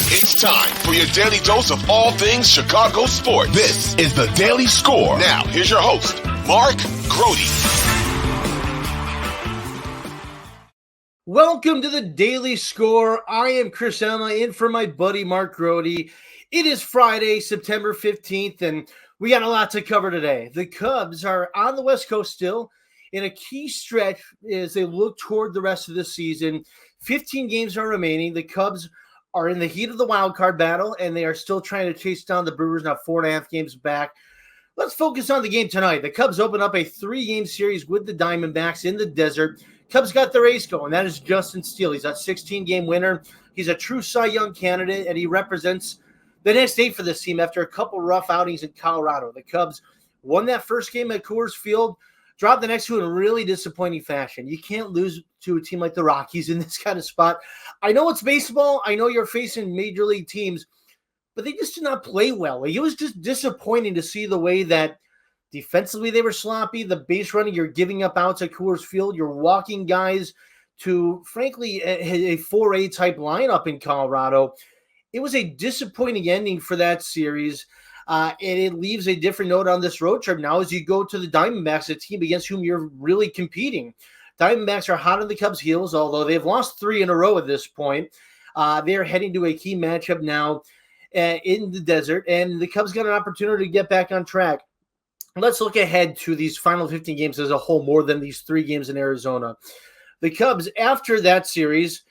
It's time for your daily dose of all things Chicago sports. This is the Daily Score. Now, here's your host, Mark Grote. Welcome to the Daily Score. I am Chris Emma, in for my buddy Mark Grote. It is Friday, September 15th, and we got a lot to cover today. The Cubs are on the West Coast still in a key stretch as they look toward the rest of the season. 15 games are remaining. The Cubs are in the heat of the wild card battle, and they are still trying to chase down the Brewers, now 4.5 games back. Let's focus on the game tonight. The Cubs open up a 3-game series with the Diamondbacks in the desert. Cubs got their ace going. That is Justin Steele. He's a 16-game winner. He's a true Cy Young candidate, and he represents the next 8 for this team after a couple rough outings in Colorado. The Cubs won that first game at Coors Field, dropped the next two in a really disappointing fashion. You can't lose to a team like the Rockies in this kind of spot. I know it's baseball. I know you're facing major league teams, but they just did not play well. It was just disappointing to see the way that defensively they were sloppy. The base running, you're giving up outs at Coors Field. You're walking guys to, frankly, a 4A type lineup in Colorado. It was a disappointing ending for that series. And it leaves a different note on this road trip now as you go to the Diamondbacks, a team against whom you're really competing. Diamondbacks are hot on the Cubs' heels, although they've lost 3 in a row at this point. They're heading to a key matchup now in the desert, and the Cubs got an opportunity to get back on track. Let's look ahead to these final 15 games as a whole, more than these 3 games in Arizona. The Cubs, after that series,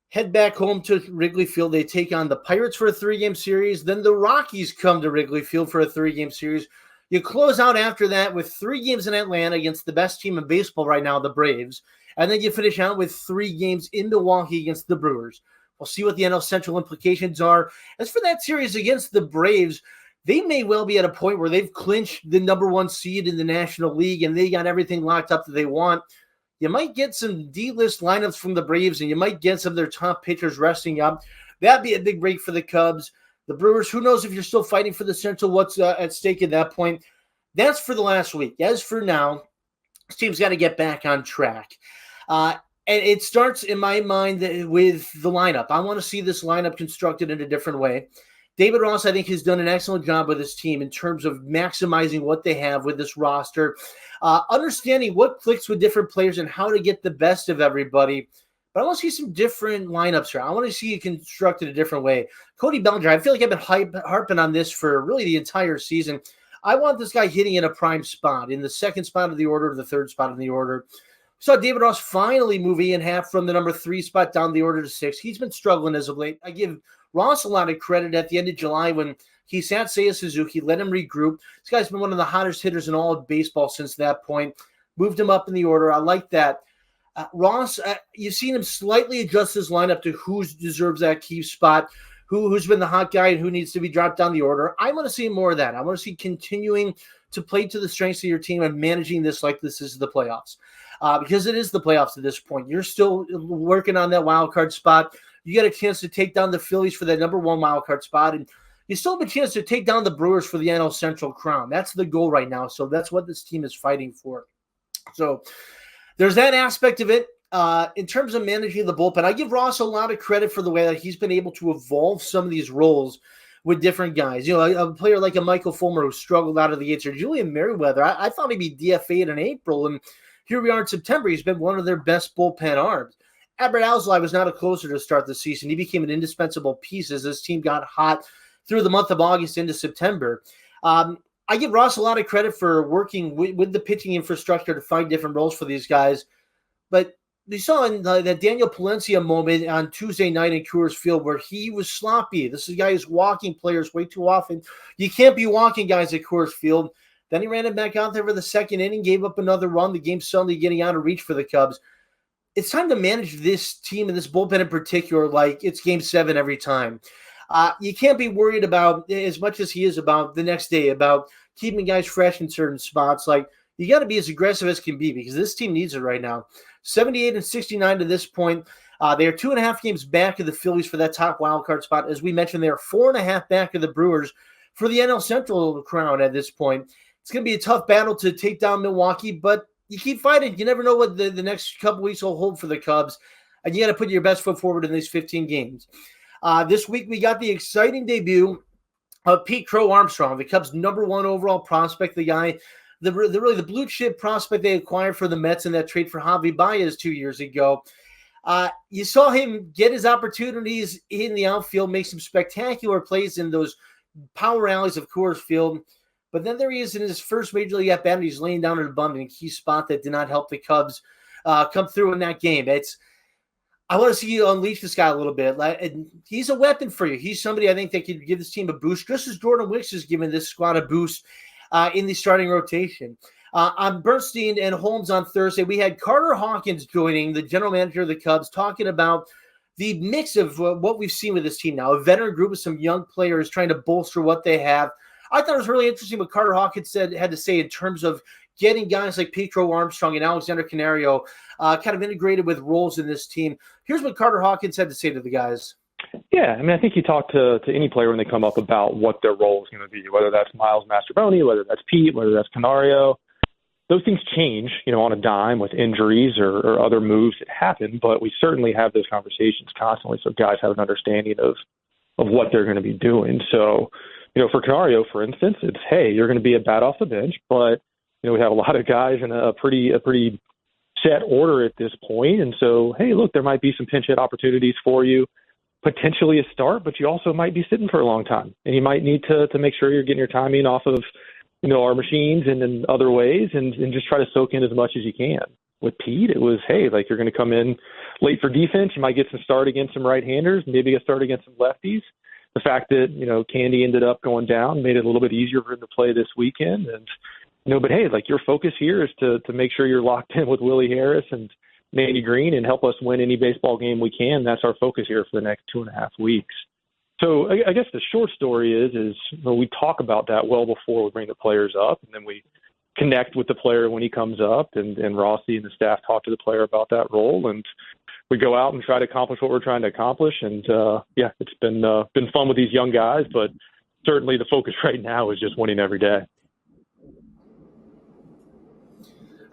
head back home to Wrigley Field. They take on the Pirates for a 3-game series. Then the Rockies come to Wrigley Field for a 3-game series. You close out after that with 3 games in Atlanta against the best team in baseball right now, the Braves. And then you finish out with 3 games in Milwaukee against the Brewers. We'll see what the NL Central implications are. As for that series against the Braves, they may well be at a point where they've clinched the number 1 seed in the National League and they got everything locked up that they want. You might get some D-list lineups from the Braves, and you might get some of their top pitchers resting up. That'd be a big break for the Cubs. The Brewers, who knows if you're still fighting for the Central, what's at stake at that point. That's for the last week. As for now, this team's got to get back on track. And it starts, in my mind, with the lineup. I want to see this lineup constructed in a different way. David Ross, I think, has done an excellent job with his team in terms of maximizing what they have with this roster, understanding what clicks with different players and how to get the best of everybody. But I want to see some different lineups here. I want to see it constructed a different way. Cody Bellinger, I feel like I've been harping on this for really the entire season. I want this guy hitting in a prime spot, in the 2nd spot of the order, the 3rd spot in the order. Saw David Ross finally move Ian Happ from the number 3 spot down the order to 6. He's been struggling as of late. I give Ross a lot of credit at the end of July when he sat Seiya Suzuki, let him regroup. This guy's been one of the hottest hitters in all of baseball since that point. Moved him up in the order. I like that. Ross, you've seen him slightly adjust his lineup to who deserves that key spot, who's been the hot guy and who needs to be dropped down the order. I want to see more of that. I want to see continuing to play to the strengths of your team and managing this like this is the playoffs. Because it is the playoffs at this point. You're still working on that wild card spot. You got a chance to take down the Phillies for that number 1 wild card spot, and you still have a chance to take down the Brewers for the NL Central crown. That's the goal right now. So that's what this team is fighting for. So there's that aspect of it. In terms of managing the bullpen, I give Ross a lot of credit for the way that he's been able to evolve some of these roles with different guys. You know, a player like a Michael Fulmer who struggled out of the gates, or Julian Merriweather. I thought he'd be DFA'd in April, and here we are in September. He's been one of their best bullpen arms. Albert Alzolay was not a closer to start the season. He became an indispensable piece as this team got hot through the month of August into September. I give Ross a lot of credit for working with the pitching infrastructure to find different roles for these guys. But we saw in that Daniel Palencia moment on Tuesday night in Coors Field where he was sloppy. This is a guy who's walking players way too often. You can't be walking guys at Coors Field. Then he ran it back out there for the 2nd inning, gave up another run. The game's suddenly getting out of reach for the Cubs. It's time to manage this team and this bullpen in particular like it's Game 7 every time. You can't be worried about, as much as he is about the next day, about keeping guys fresh in certain spots. Like, you got to be as aggressive as can be because this team needs it right now. 78-69 to this point. They are 2.5 games back of the Phillies for that top wild card spot. As we mentioned, they are 4.5 back of the Brewers for the NL Central crown at this point. It's going to be a tough battle to take down Milwaukee, but you keep fighting. You never know what the next couple weeks will hold for the Cubs, and you got to put your best foot forward in these 15 games. This week we got the exciting debut of Pete Crow-Armstrong, the Cubs' #1 overall prospect, the guy, really the blue chip prospect they acquired for the Mets in that trade for Javi Baez 2 years ago. You saw him get his opportunities in the outfield, make some spectacular plays in those power alleys of Coors Field. But then there he is in his first major league at bat, and he's laying down in a bum in a key spot that did not help the Cubs come through in that game. I want to see you unleash this guy a little bit. He's a weapon for you. He's somebody I think that could give this team a boost, just as Jordan Wicks has given this squad a boost in the starting rotation. On Bernstein and Holmes on Thursday, we had Carter Hawkins joining, the general manager of the Cubs, talking about the mix of what we've seen with this team now, a veteran group of some young players trying to bolster what they have. I thought it was really interesting what Carter Hawkins had to say in terms of getting guys like Pete Crow-Armstrong and Alexander Canario kind of integrated with roles in this team. Here's what Carter Hawkins had to say to the guys. Yeah, I mean, I think you talk to any player when they come up about what their role is going to be, whether that's Miles Mastrobuoni, whether that's Pete, whether that's Canario. Those things change, on a dime with injuries or other moves that happen, but we certainly have those conversations constantly so guys have an understanding of what they're going to be doing. So, for Canario, for instance, it's, hey, you're going to be a bat off the bench, but, we have a lot of guys in a pretty set order at this point. And so, hey, look, there might be some pinch hit opportunities for you, potentially a start, but you also might be sitting for a long time. And you might need to make sure you're getting your timing off of, our machines and in other ways and just try to soak in as much as you can. With Pete, it was, hey, like you're going to come in late for defense. You might get some start against some right-handers, maybe a start against some lefties. The fact that, Candy ended up going down made it a little bit easier for him to play this weekend. And, but hey, like your focus here is to make sure you're locked in with Willie Harris and Manny Green and help us win any baseball game we can. That's our focus here for the next 2.5 weeks. So I guess the short story is we talk about that well before we bring the players up, and then we connect with the player when he comes up, and Rossi and the staff talk to the player about that role, and we go out and try to accomplish what we're trying to accomplish. And it's been fun with these young guys, but certainly the focus right now is just winning every day.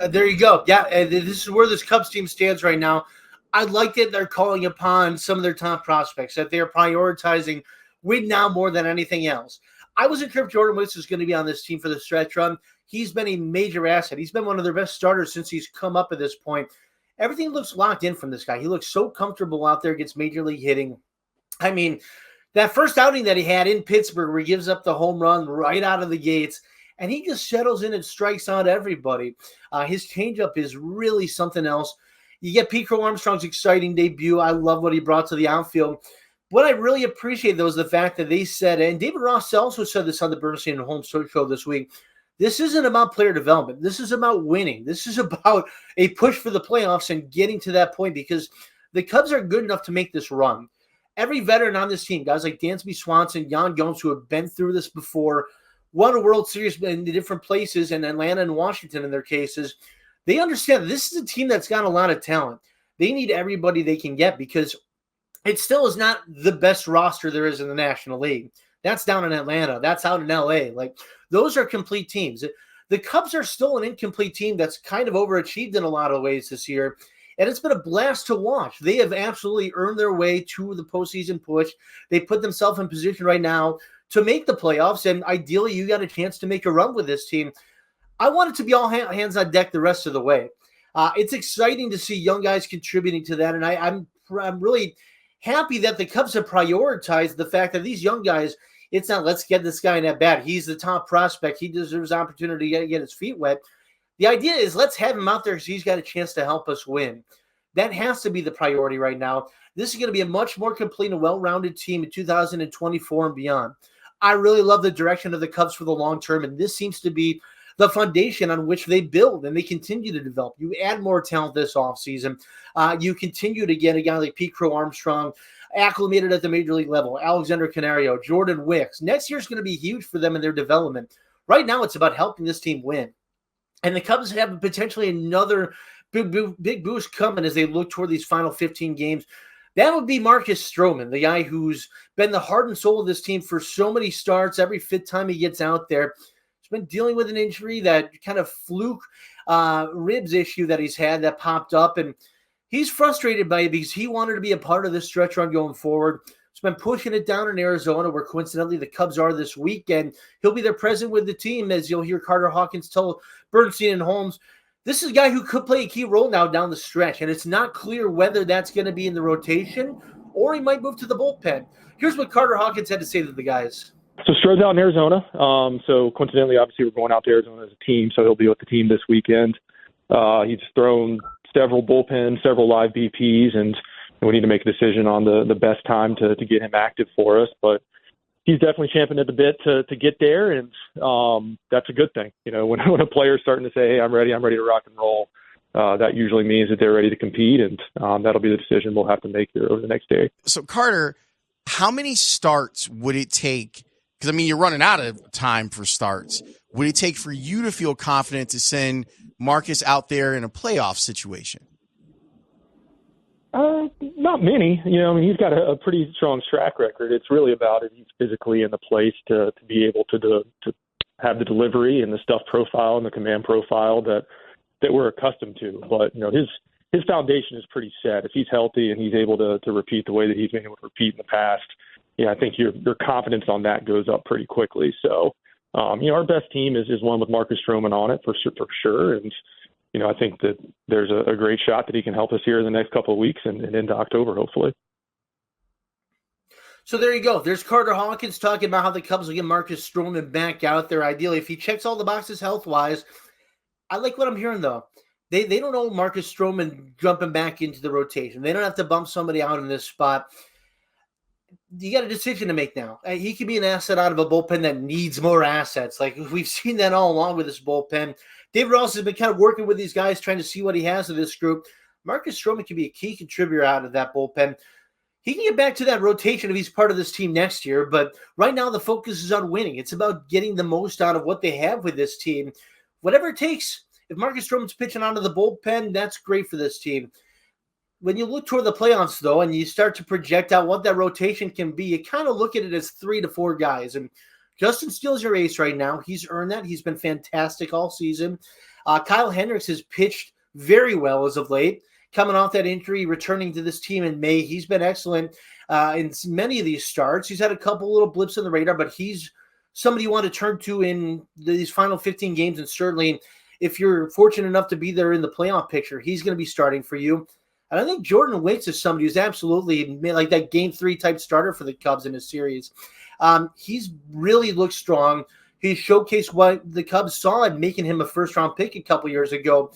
There you go. Yeah, this is where this Cubs team stands right now. I like that they're calling upon some of their top prospects, that they're prioritizing win now more than anything else. I wasn't sure if Jordan Wicks was going to be on this team for the stretch run. He's been a major asset. He's been one of their best starters since he's come up at this point. Everything looks locked in from this guy. He looks so comfortable out there against major league hitting. I mean, that first outing that he had in Pittsburgh where he gives up the home run right out of the gates, and he just settles in and strikes out everybody. His changeup is really something else. You get Pete Crow-Armstrong's exciting debut. I love what he brought to the outfield. What I really appreciate, though, is the fact that they said, and David Ross also said this on the Bernstein and Holmes show this week, this isn't about player development. This is about winning. This is about a push for the playoffs and getting to that point because the Cubs are good enough to make this run. Every veteran on this team, guys like Dansby Swanson, Jan Gomes, who have been through this before, won a World Series in different places, in Atlanta and Washington in their cases, they understand this is a team that's got a lot of talent. They need everybody they can get because it still is not the best roster there is in the National League. That's down in Atlanta. That's out in LA. Like, those are complete teams. The Cubs are still an incomplete team that's kind of overachieved in a lot of ways this year. And it's been a blast to watch. They have absolutely earned their way to the postseason push. They put themselves in position right now to make the playoffs. And ideally, you got a chance to make a run with this team. I want it to be all hands on deck the rest of the way. It's exciting to see young guys contributing to that. And I'm really happy that the Cubs have prioritized the fact that these young guys, it's not let's get this guy in at bat. He's the top prospect. He deserves opportunity to get his feet wet. The idea is let's have him out there so he's got a chance to help us win. That has to be the priority right now. This is going to be a much more complete and well-rounded team in 2024 and beyond. I really love the direction of the Cubs for the long term, and this seems to be the foundation on which they build and they continue to develop. You add more talent this offseason. You continue to get a guy like Pete Crow-Armstrong acclimated at the major league level, Alexander Canario, Jordan Wicks. Next year is going to be huge for them in their development. Right now, it's about helping this team win. And the Cubs have potentially another big boost coming as they look toward these final 15 games. That would be Marcus Stroman, the guy who's been the heart and soul of this team for so many starts. Every fifth time he gets out there, he's been dealing with an injury, that kind of fluke ribs issue that he's had that popped up. And he's frustrated by it because he wanted to be a part of this stretch run going forward. has been pushing it down in Arizona, where coincidentally the Cubs are this weekend. He'll be there present with the team, as you'll hear Carter Hawkins tell Bernstein and Holmes. This is a guy who could play a key role now down the stretch, and it's not clear whether that's going to be in the rotation or he might move to the bullpen. Here's what Carter Hawkins had to say to the guys. So Stroh's out in Arizona. So coincidentally, obviously, we're going out to Arizona as a team, so he'll be with the team this weekend. He's thrown several bullpens, several live BPs, and we need to make a decision on the best time to get him active for us. But he's definitely champing at the bit to get there, and that's a good thing. You know, when a player's starting to say, hey, I'm ready to rock and roll, that usually means that they're ready to compete, and that'll be the decision we'll have to make here over the next day. So, Carter, how many starts would it take? Because, I mean, you're running out of time for starts. Would it take for you to feel confident to send Marcus out there in a playoff situation? Not many. You know, I mean, he's got a pretty strong track record. It's really about if he's physically in the place to be able to have the delivery and the stuff profile and the command profile that we're accustomed to. But, you know, his foundation is pretty set. If he's healthy and he's able to repeat the way that he's been able to repeat in the past, I think your confidence on that goes up pretty quickly. So, our best team is one with Marcus Stroman on it for sure. And, I think that there's a great shot that he can help us here in the next couple of weeks and into October, hopefully. So there you go. There's Carter Hawkins talking about how the Cubs will get Marcus Stroman back out there. Ideally, if he checks all the boxes health-wise. I like what I'm hearing, though. They don't know Marcus Stroman jumping back into the rotation. They don't have to bump somebody out in this spot. You got a decision to make now. He could be an asset out of a bullpen that needs more assets. Like we've seen that all along with this bullpen. David Ross has been kind of working with these guys, trying to see what he has in this group. Marcus Stroman can be a key contributor out of that bullpen. He can get back to that rotation if he's part of this team next year. But right now the focus is on winning. It's about getting the most out of what they have with this team. Whatever it takes. If Marcus Stroman's pitching onto the bullpen, that's great for this team. When you look toward the playoffs, though, and you start to project out what that rotation can be, you kind of look at it as 3 to 4 guys. And Justin Steele's your ace right now. He's earned that. He's been fantastic all season. Kyle Hendricks has pitched very well as of late. Coming off that injury, returning to this team in May, he's been excellent in many of these starts. He's had a couple little blips on the radar, but he's somebody you want to turn to in these final 15 games. And certainly, if you're fortunate enough to be there in the playoff picture, he's going to be starting for you. And I think Jordan Wicks is somebody who's absolutely like that game 3 type starter for the Cubs in a series. He's really looked strong. He showcased what the Cubs saw in making him a first-round pick a couple years ago.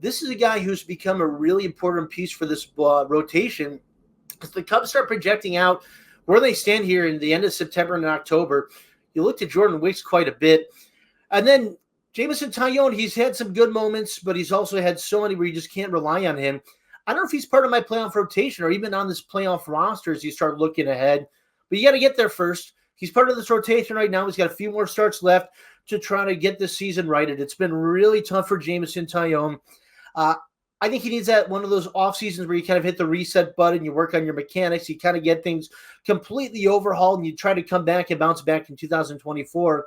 This is a guy who's become a really important piece for this rotation. As the Cubs start projecting out where they stand here in the end of September and October, you look at Jordan Wicks quite a bit. And then Jameson Taillon, he's had some good moments, but he's also had so many where you just can't rely on him. I don't know if he's part of my playoff rotation or even on this playoff roster as you start looking ahead, but you got to get there first. He's part of this rotation right now. He's got a few more starts left to try to get this season righted. It's been really tough for Jameson Taillon. I think he needs that one of those off seasons where you kind of hit the reset button, you work on your mechanics, you kind of get things completely overhauled, and you try to come back and bounce back in 2024.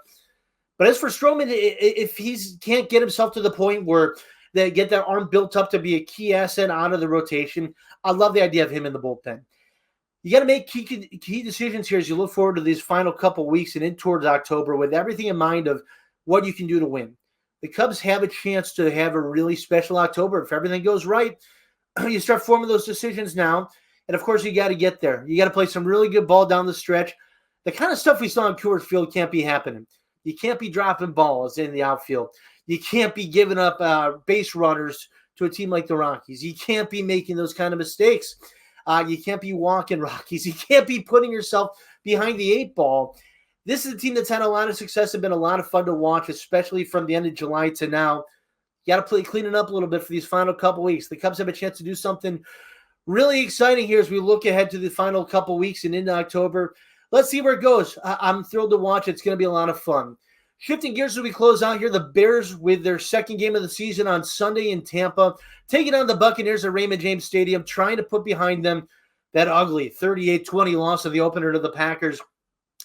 But as for Stroman, if he can't get himself to the point where they get that arm built up to be a key asset out of the rotation, I love the idea of him in the bullpen. You got to make key decisions here as you look forward to these final couple weeks and in towards October with everything in mind of what you can do to win. The Cubs have a chance to have a really special October. If everything goes right, you start forming those decisions now. And, of course, you got to get there. You got to play some really good ball down the stretch. The kind of stuff we saw in Coors Field can't be happening. You can't be dropping balls in the outfield. You can't be giving up base runners to a team like the Rockies. You can't be making those kind of mistakes. You can't be walking Rockies. You can't be putting yourself behind the 8 ball. This is a team that's had a lot of success and been a lot of fun to watch, especially from the end of July to now. You got to play cleaning up a little bit for these final couple weeks. The Cubs have a chance to do something really exciting here as we look ahead to the final couple weeks and into October. Let's see where it goes. I'm thrilled to watch. It's going to be a lot of fun. Shifting gears as we close out here, the Bears with their second game of the season on Sunday in Tampa, taking on the Buccaneers at Raymond James Stadium, trying to put behind them that ugly 38-20 loss of the opener to the Packers.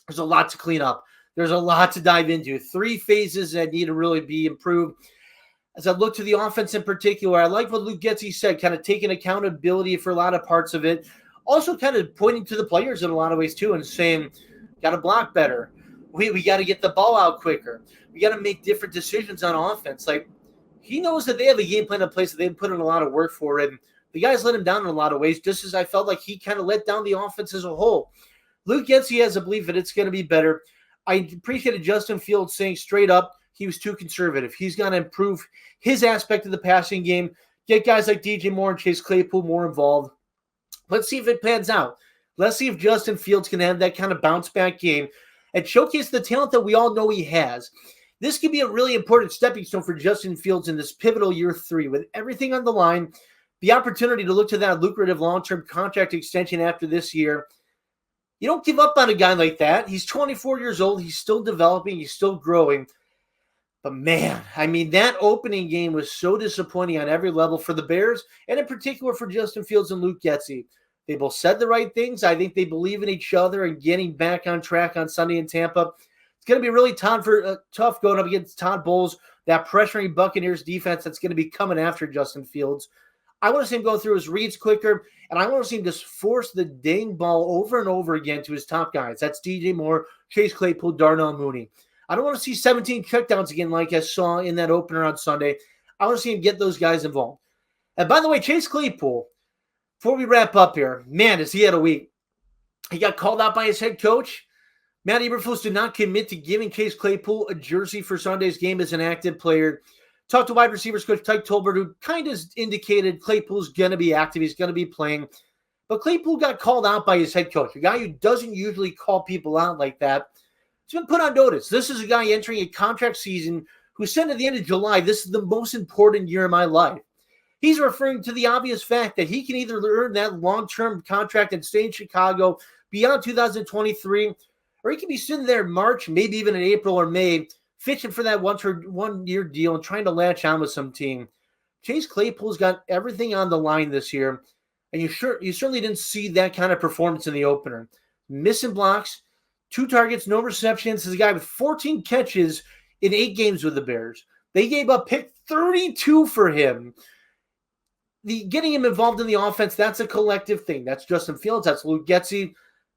There's a lot to clean up. There's a lot to dive into. 3 phases that need to really be improved. As I look to the offense in particular, I like what Luke Getsy said, kind of taking accountability for a lot of parts of it. Also kind of pointing to the players in a lot of ways too and saying, got to block better. We got to get the ball out quicker. We got to make different decisions on offense. Like, he knows that they have a game plan in place that they've put in a lot of work for, and the guys let him down in a lot of ways, just as I felt like he kind of let down the offense as a whole. Luke Getsy has a belief that it's going to be better. I appreciated Justin Fields saying straight up he was too conservative. He's going to improve his aspect of the passing game, get guys like DJ Moore and Chase Claypool more involved. Let's see if it pans out. Let's see if Justin Fields can have that kind of bounce-back game and showcase the talent that we all know he has. This could be a really important stepping stone for Justin Fields in this pivotal year 3 with everything on the line, the opportunity to look to that lucrative long-term contract extension after this year. You don't give up on a guy like that. He's 24 years old. He's still developing. He's still growing. But, man, I mean, that opening game was so disappointing on every level for the Bears, and in particular for Justin Fields and Luke Getsy. They both said the right things. I think they believe in each other and getting back on track on Sunday in Tampa. It's going to be really tough going up against Todd Bowles, that pressuring Buccaneers defense that's going to be coming after Justin Fields. I want to see him go through his reads quicker, and I want to see him just force the dang ball over and over again to his top guys. That's DJ Moore, Chase Claypool, Darnell Mooney. I don't want to see 17 checkdowns again like I saw in that opener on Sunday. I want to see him get those guys involved. And by the way, Chase Claypool, before we wrap up here, man, has he had a week. He got called out by his head coach. Matt Eberflus did not commit to giving Chase Claypool a jersey for Sunday's game as an active player. Talked to wide receivers coach Tyke Tolbert, who kind of indicated Claypool's going to be active. He's going to be playing. But Claypool got called out by his head coach, a guy who doesn't usually call people out like that. He's been put on notice. This is a guy entering a contract season who said at the end of July, this is the most important year of my life. He's referring to the obvious fact that he can either earn that long-term contract and stay in Chicago beyond 2023, or he could be sitting there in March, maybe even in April or May, fishing for that one-year deal and trying to latch on with some team. Chase Claypool's got everything on the line this year, and you certainly didn't see that kind of performance in the opener. Missing blocks, 2 targets, no receptions. This is a guy with 14 catches in 8 games with the Bears. They gave up pick 32 for him. Getting him involved in the offense, that's a collective thing. That's Justin Fields, that's Luke Getsy.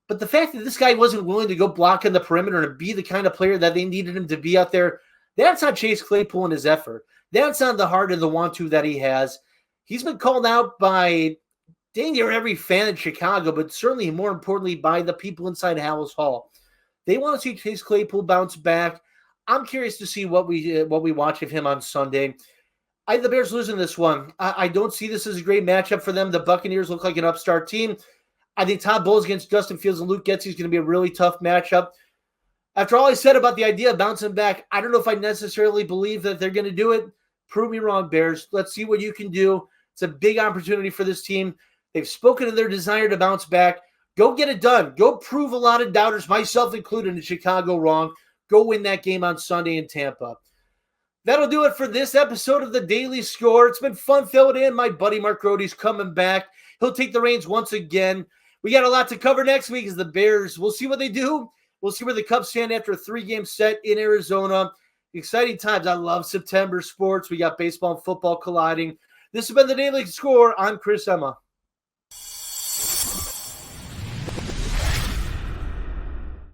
But the fact that this guy wasn't willing to go block in the perimeter and be the kind of player that they needed him to be out there, that's on Chase Claypool and his effort. That's on the heart of the want-to that he has. He's been called out by dang near every fan in Chicago, but certainly more importantly by the people inside Halas Hall. They want to see Chase Claypool bounce back. I'm curious to see what we watch of him on Sunday. The Bears losing this one. I don't see this as a great matchup for them. The Buccaneers look like an upstart team. I think Todd Bowles against Justin Fields and Luke Getsy is going to be a really tough matchup. After all I said about the idea of bouncing back, I don't know if I necessarily believe that they're going to do it. Prove me wrong, Bears. Let's see what you can do. It's a big opportunity for this team. They've spoken of their desire to bounce back. Go get it done. Go prove a lot of doubters, myself included, in Chicago wrong. Go win that game on Sunday in Tampa. That'll do it for this episode of the Daily Score. It's been fun filling in. My buddy Mark Grote's coming back. He'll take the reins once again. We got a lot to cover next week as the Bears. We'll see what they do. We'll see where the Cubs stand after a 3-game set in Arizona. Exciting times. I love September sports. We got baseball and football colliding. This has been the Daily Score. I'm Chris Emma.